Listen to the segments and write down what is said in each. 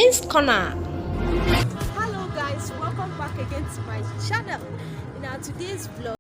Men's Corner. Hello guys, welcome back again to my channel. In our today's vlog,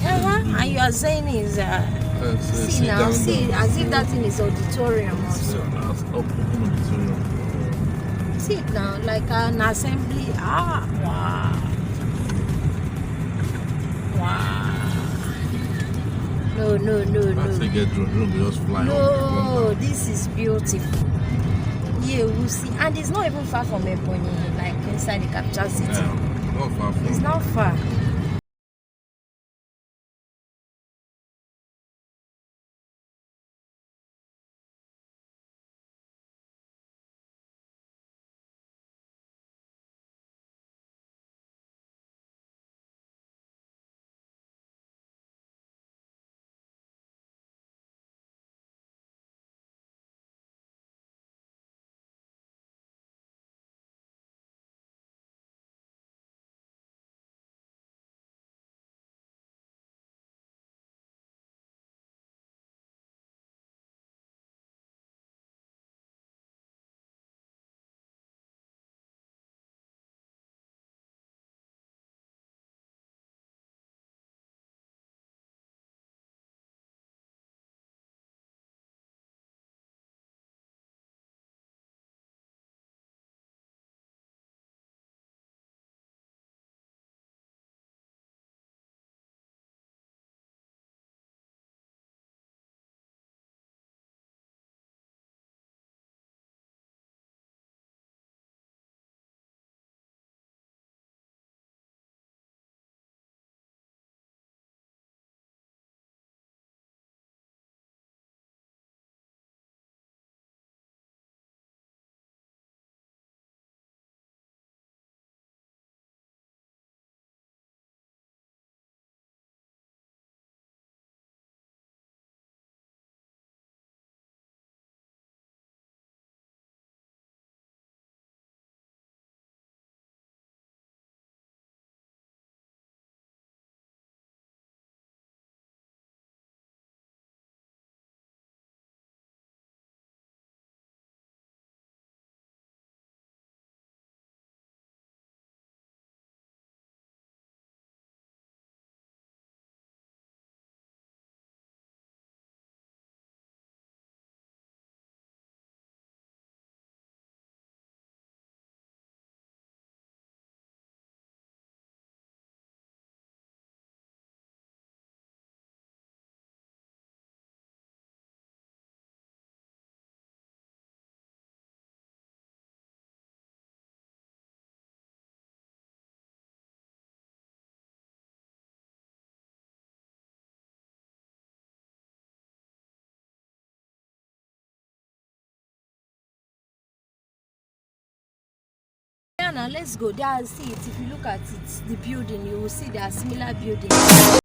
And you are saying is see now, down, see down. as if that thing is auditorium also. Auditorium. See it now, like an assembly. Wow. Wow. No. As they get drone, they just fly up. No, this is beautiful. Yeah, we see, and it's not even far from Ebony, like inside the capital city. Yeah, not far from. It's not far. Ghana, let's go. There, see it. If you look at it, the building, you will see there are similar buildings.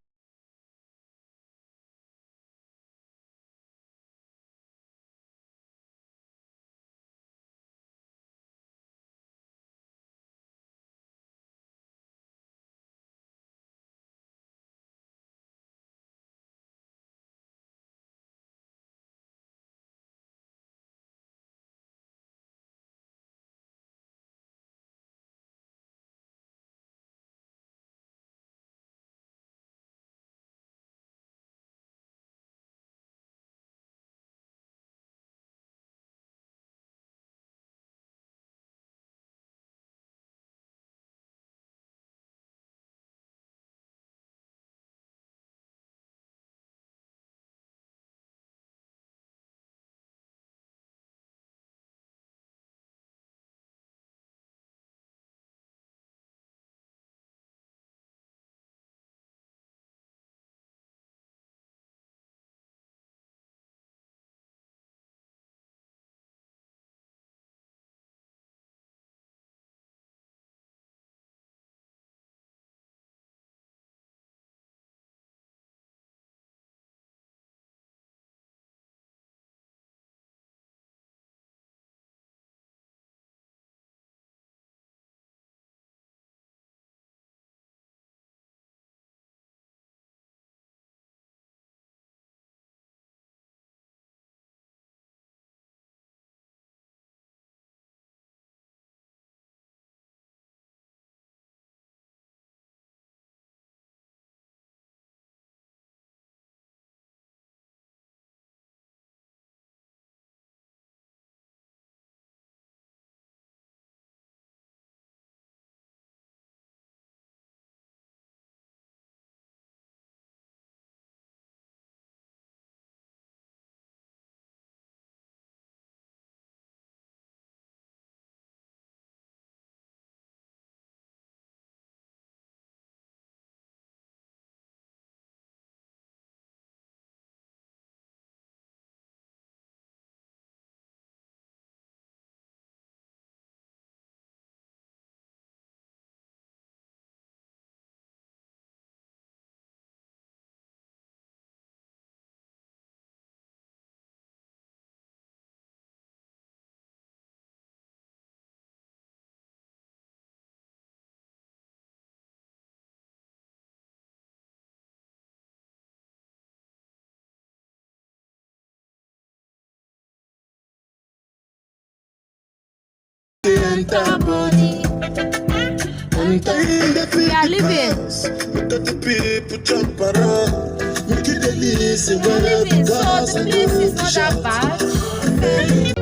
We are living. So the place is not that bad.